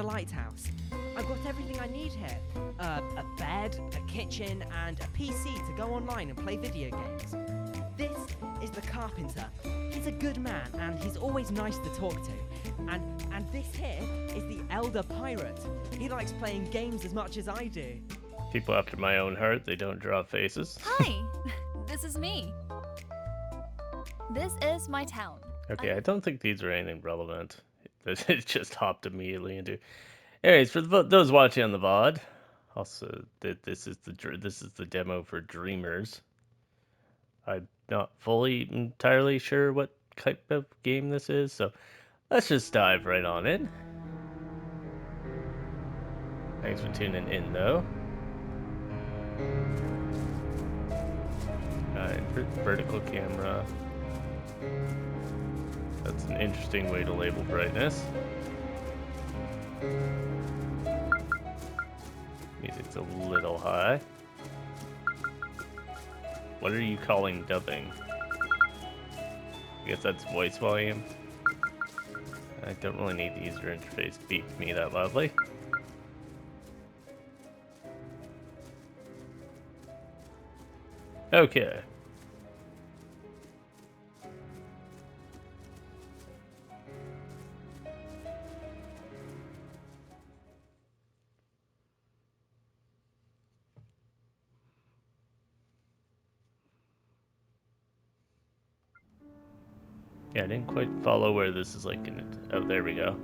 the lighthouse. I've got everything I need here. A bed, a kitchen, and a PC to go online and play video games. This is the carpenter. He's a good man, and he's always nice to talk to. And this here is the elder pirate. He likes playing games as much as I do. People after my own heart, they don't draw faces. Hi, this is me. This is my town. Okay, I don't think these are anything relevant. It just hopped immediately into. Anyways, for those watching on the VOD, also this is the demo for Dreamers. I'm not fully entirely sure what type of game this is, so let's just dive right on in. Thanks for tuning in, though. Vertical camera. That's an interesting way to label brightness. Music's a little high. What are you calling dubbing? I guess that's voice volume. I don't really need the user interface to beep me that loudly. Okay. Yeah, I didn't quite follow where this is like oh, there we go.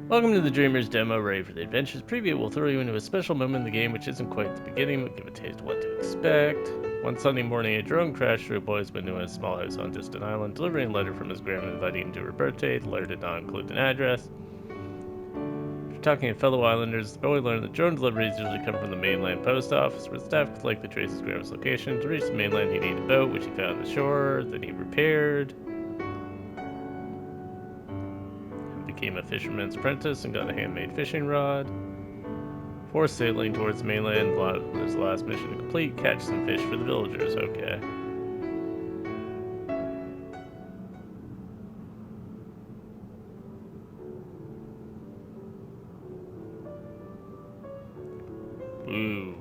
Welcome to the Dreamers demo, ready for the adventures. Preview will throw you into a special moment in the game, which isn't quite the beginning, but give a taste of what to expect. One Sunday morning, a drone crashed through a boy's window in a small house on a distant island, delivering a letter from his grandma inviting him to her birthday. The letter did not include an address. After talking to fellow islanders, the boy learned that drone deliveries usually come from the mainland post office, where staff could likely trace his grandma's location. To reach the mainland, he needed a boat, which he found on the shore, then he repaired. Became a fisherman's apprentice and got a handmade fishing rod. Before sailing towards the mainland, there's the last mission to complete: catch some fish for the villagers. Okay. Ooh.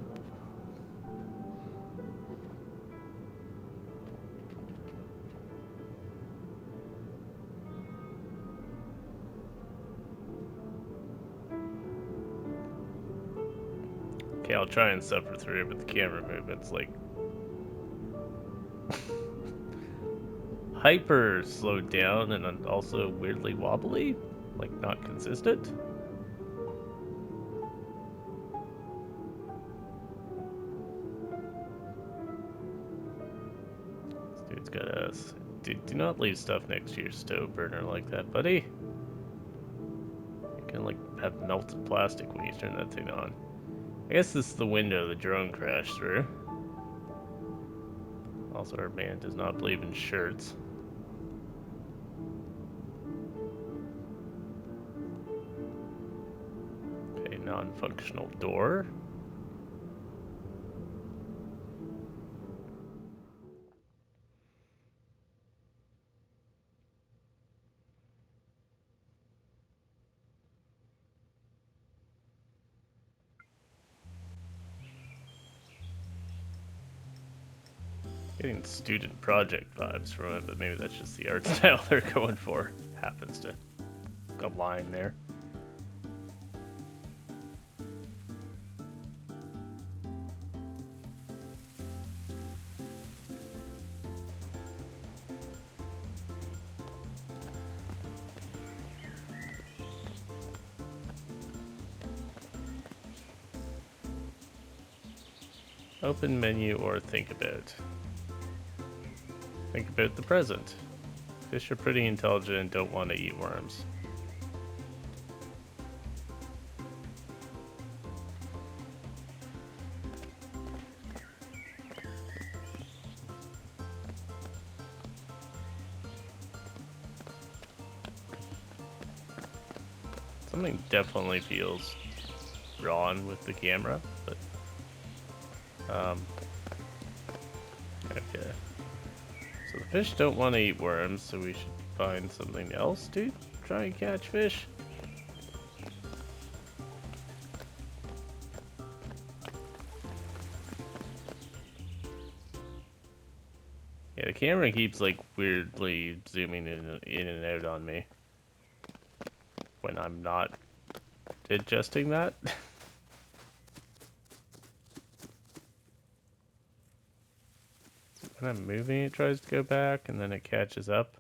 Okay, I'll try and suffer through it, but the camera movement's like hyper slowed down and also weirdly wobbly, like not consistent. This dude's got a... Do not leave stuff next to your stove burner like that, buddy. You can like have melted plastic when you turn that thing on. I guess this is the window the drone crashed through. Also, our man does not believe in shirts. Okay, non-functional door. Getting student project vibes from it, but maybe that's just the art style they're going for. Happens to align there. Open menu or think about. Think about the present. Fish are pretty intelligent and don't want to eat worms. Something definitely feels wrong with the camera, but okay. So the fish don't want to eat worms, so we should find something else to try and catch fish. Yeah, the camera keeps like weirdly zooming in and out on me when I'm not adjusting that. When I'm moving, it tries to go back, and then it catches up.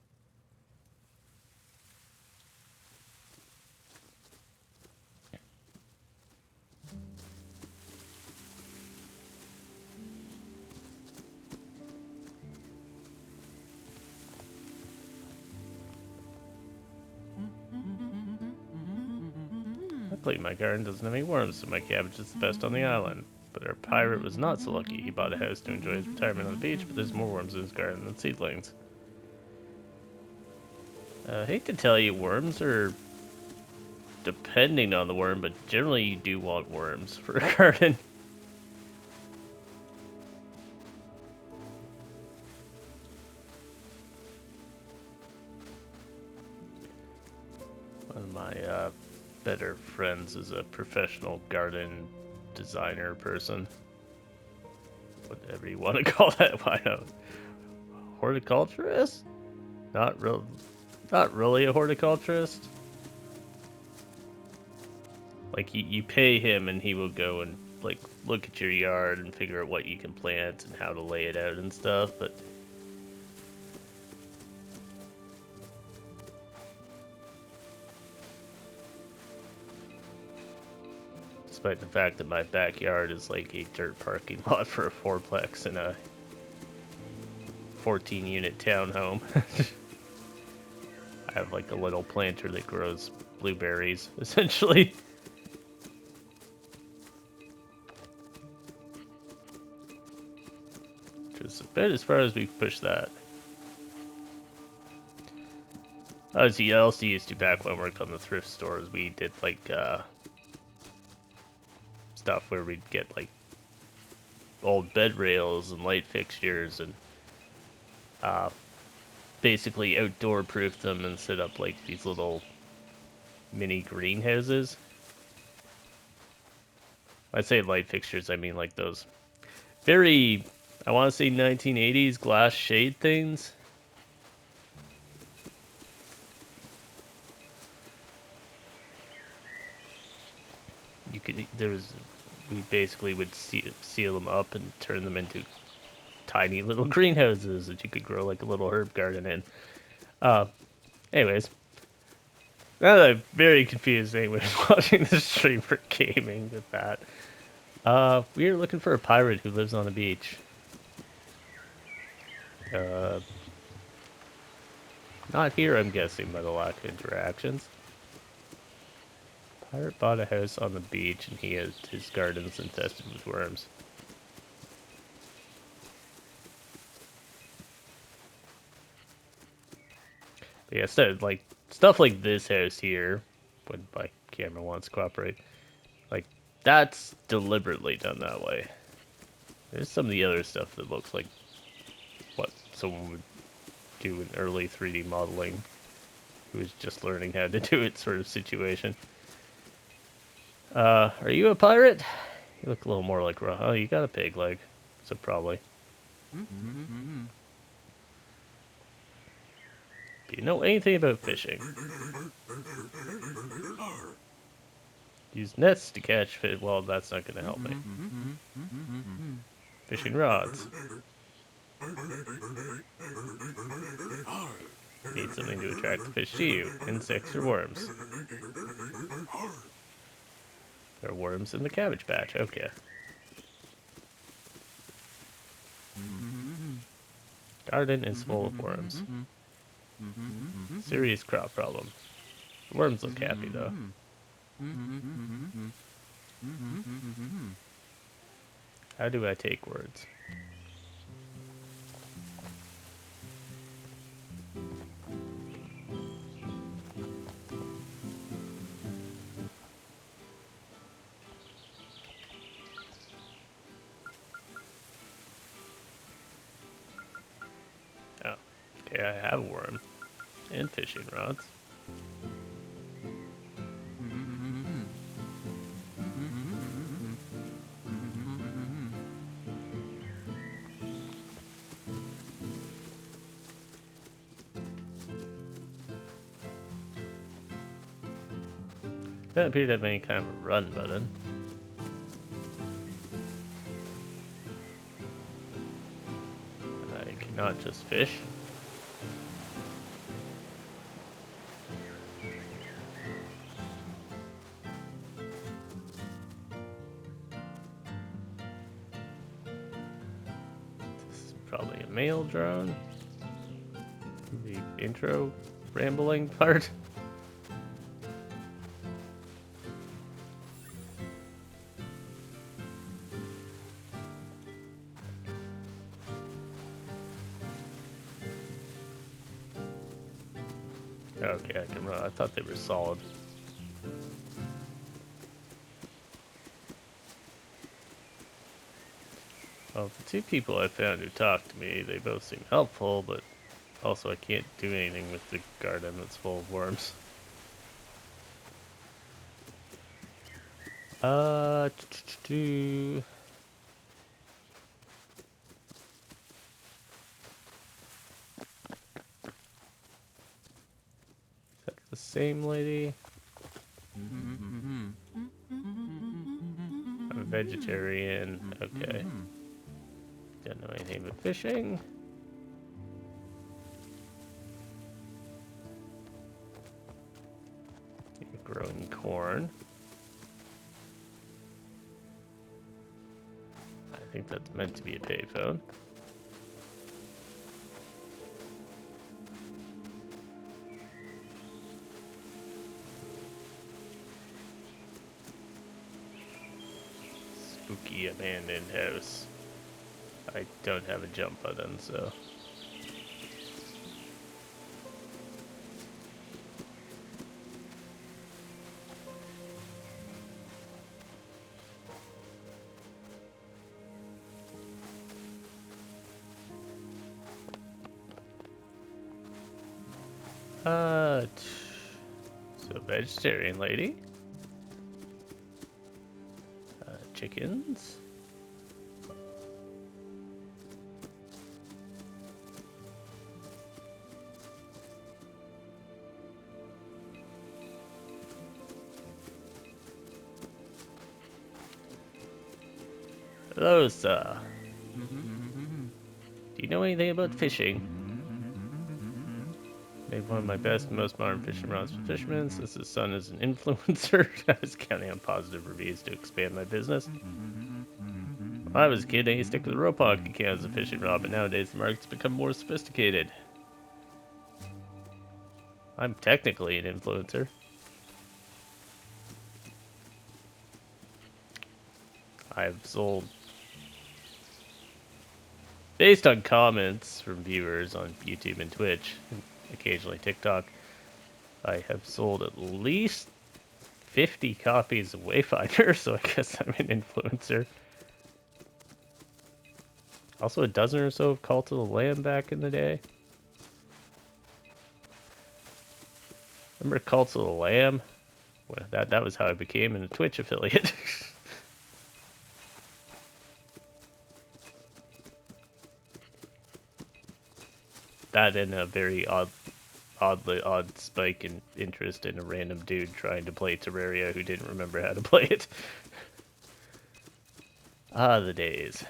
Luckily, my garden doesn't have any worms, so my cabbage is the best on the island. But our pirate was not so lucky. He bought a house to enjoy his retirement on the beach, but there's more worms in his garden than seedlings. I hate to tell you, worms are depending on the worm, but generally you do want worms for a garden. One of my better friends is a professional garden designer person. Whatever you want to call that. Why not? Horticulturist? Not really a horticulturist. Like you pay him and he will go and like look at your yard and figure out what you can plant and how to lay it out and stuff, but despite the fact that my backyard is like a dirt parking lot for a fourplex and a 14-unit townhome. I have like a little planter that grows blueberries, essentially. Which is about as far as we've pushed that. As you also used to back when I worked on the thrift stores, we did like stuff where we'd get like old bed rails and light fixtures and basically outdoor proof them and set up like these little mini greenhouses. I say light fixtures, I mean like those very, I want to say 1980s glass shade things. You could, we basically would seal them up and turn them into tiny little greenhouses that you could grow like a little herb garden in. Anyways, now that I'm very confused anyways watching the stream for gaming with that. We are looking for a pirate who lives on the beach. Not here, I'm guessing, by the lack of interactions. Pirate bought a house on the beach and he has his gardens infested with worms. But yeah, so like stuff like this house here, when my camera wants to cooperate, like that's deliberately done that way. There's some of the other stuff that looks like what someone would do in early 3D modeling who was just learning how to do it sort of situation. Are you a pirate? You look a little more like Ron. Oh, you got a pig leg, so probably. Do you know anything about fishing? Use nets to catch fish. Well, that's not going to help me. Fishing rods. Need something to attract the fish to you. Insects or worms. There are worms in the cabbage patch. Okay. Garden is full of worms. Serious crop problem. The worms look happy though. How do I take words? Oh, okay, I have a worm. And fishing rods. Doesn't appear to have any kind of a run button. I cannot just fish. This is probably a mail drone. The intro rambling part. Okay, I can run. I thought they were solid. Well, the two people I found who talked to me, they both seem helpful, but also I can't do anything with the garden that's full of worms. Do is that the same lady? I'm a vegetarian. Okay. Don't know anything but fishing. You're growing corn. I think that's meant to be a payphone. Spooky abandoned house. I don't have a jump button, so. So vegetarian lady. Chickens. Hello, sir. Do you know anything about fishing? Made one of my best and most modern fishing rods for fishermen. Since his son is an influencer, I was counting on positive reviews to expand my business. When I was a kid, I used to stick with a rope hockey can as a fishing rod, but nowadays the market's become more sophisticated. I'm technically an influencer. I've sold, based on comments from viewers on YouTube and Twitch, and occasionally TikTok, I have sold at least 50 copies of Wayfinder, so I guess I'm an influencer. Also a dozen or so of Call to the Lamb back in the day. Remember Call to the Lamb? Well, that was how I became a Twitch affiliate. That and a very odd spike in interest in a random dude trying to play Terraria who didn't remember how to play it. Ah, the days.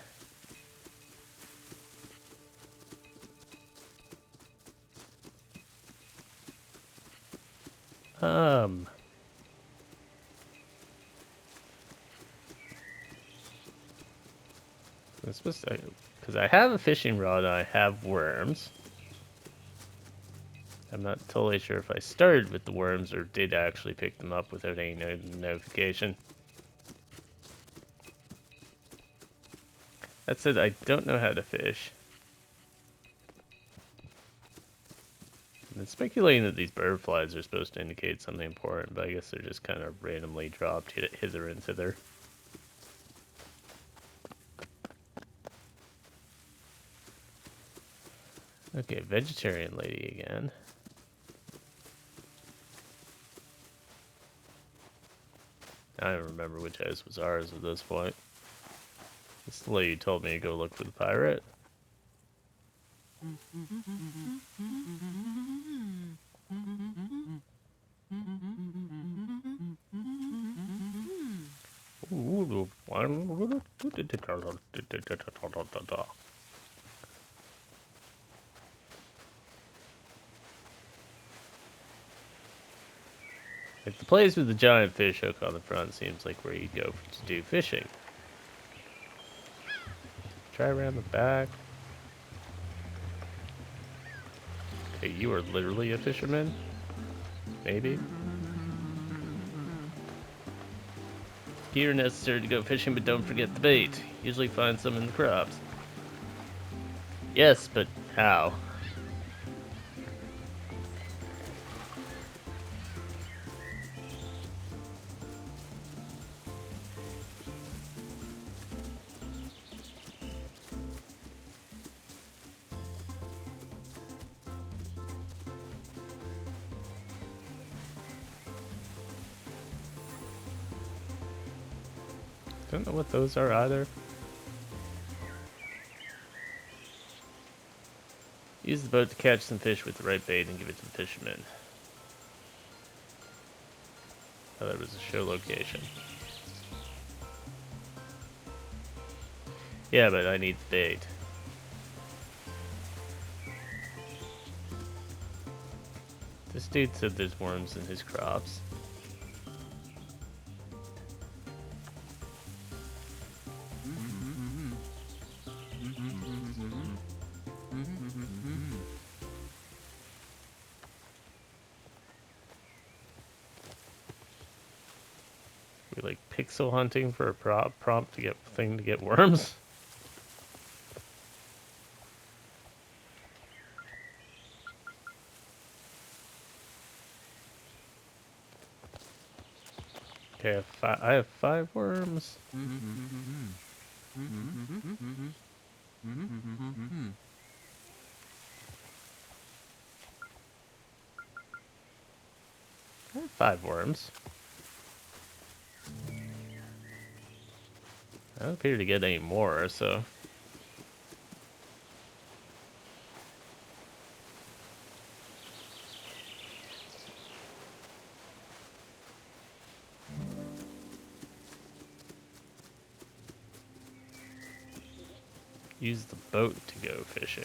I'm supposed to, because I have a fishing rod and I have worms. I'm not totally sure if I started with the worms or did actually pick them up without any notification. That said, I don't know how to fish. I've been speculating that these bird flies are supposed to indicate something important, but I guess they're just kind of randomly dropped hither and thither. Okay, vegetarian lady again. I don't remember which house was ours at this point. This lady told me to go look for the pirate. Like the place with the giant fish hook on the front seems like where you'd go to do fishing. Try around the back. Okay, you are literally a fisherman? Maybe? Gear necessary to go fishing, but don't forget the bait. Usually find some in the crops. Yes, but how? Don't know what those are either. Use the boat to catch some fish with the right bait and give it to the fisherman. Oh, that was a show location. Yeah, but I need the bait. This dude said there's worms in his crops. We like pixel hunting for a prompt to get worms. Okay, I have 5 worms. I have 5 worms. I don't appear to get any more, so... Use the boat to go fishing.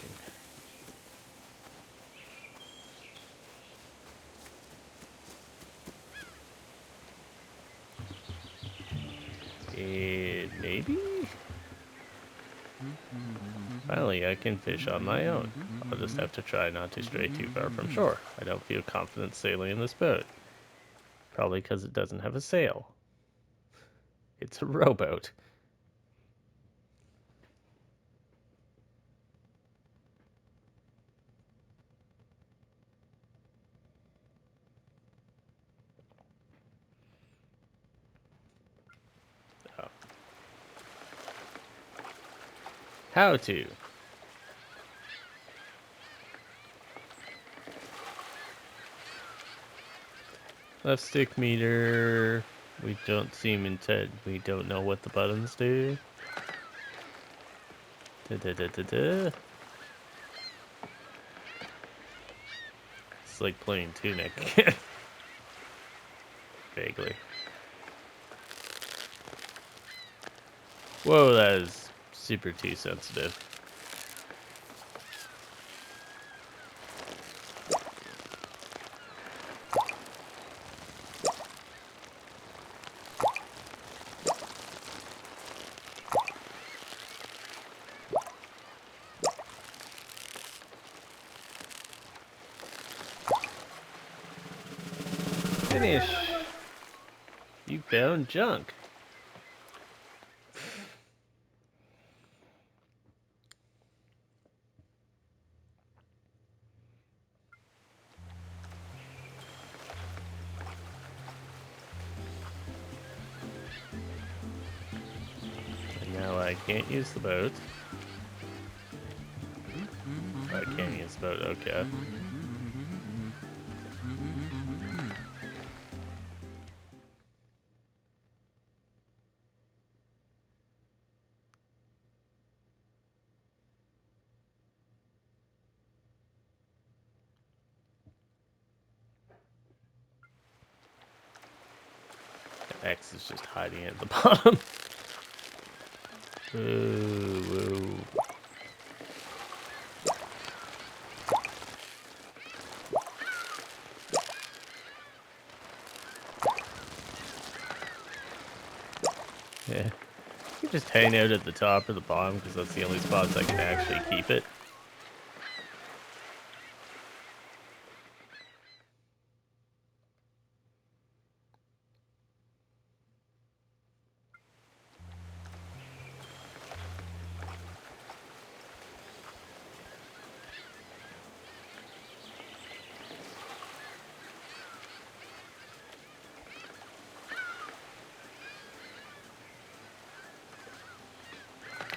Maybe? Finally, I can fish on my own. I'll just have to try not to stray too far from shore. I don't feel confident sailing in this boat. Probably because it doesn't have a sail. It's a rowboat. Oh. How to? Left stick meter. We don't seem intent. We don't know what the buttons do. Da-da-da-da-da. It's like playing Tunic. Vaguely. Whoa, that is super too sensitive. Finish! You found junk. And now I can't use the boat. I can't use the boat, okay. X is just hiding at the bottom. Whoa, whoa. Yeah. You just hang out at the top or the bottom because that's the only spots I can actually keep it.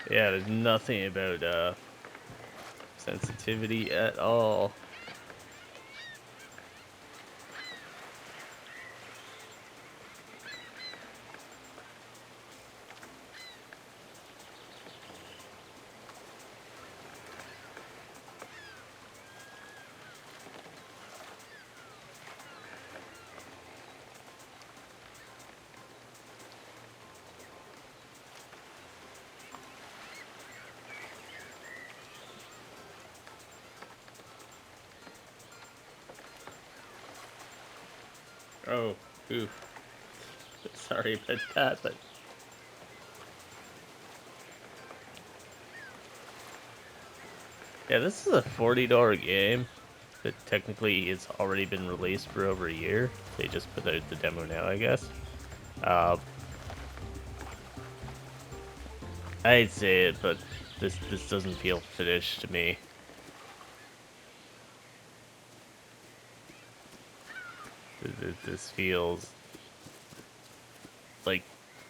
Yeah, there's nothing about sensitivity at all. Oh, ooh. Sorry about that, but yeah, this is a $40 game that technically has already been released for over a year. They just put out the demo now, I guess. I'd say it, but this doesn't feel finished to me. This feels like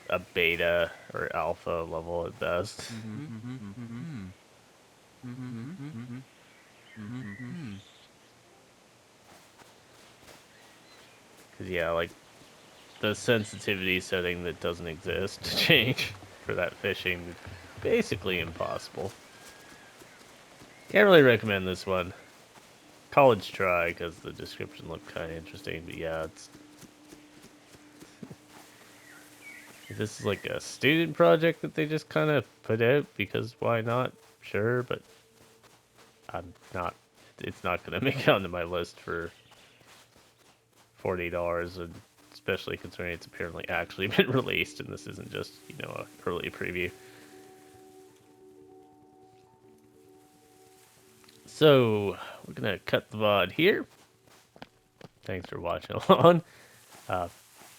a beta or alpha level at best. Cause yeah, like the sensitivity setting that doesn't exist to change for that fishing is basically impossible. Can't really recommend this one. College try because the description looked kind of interesting, but yeah, it's this is like a student project that they just kind of put out because why not? Sure, but I'm not. It's not gonna make it onto my list for $40, and especially considering it's apparently actually been released, and this isn't just an early preview. So we're gonna cut the VOD here. Thanks for watching along.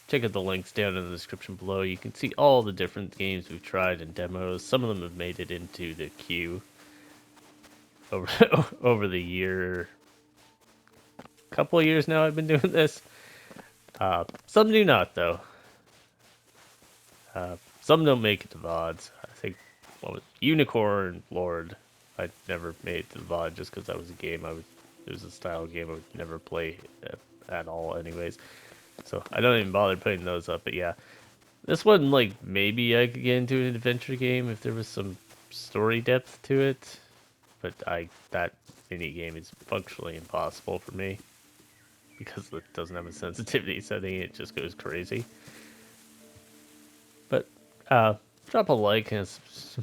Check out the links down in the description below. You can see all the different games we've tried and demos. Some of them have made it into the queue over over the year. Couple of years now I've been doing this. Some do not though. Some don't make it to VODs. I think what was Unicorn Lord. I never made it to the VOD just because that was a game it was a style game I would never play at all anyways. So I don't even bother putting those up, but yeah. This one, like, maybe I could get into an adventure game if there was some story depth to it. But that mini game is functionally impossible for me. Because it doesn't have a sensitivity setting, it just goes crazy. But, drop a like and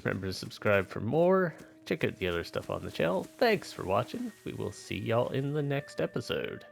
remember to subscribe for more. Check out the other stuff on the channel. Thanks for watching. We will see y'all in the next episode.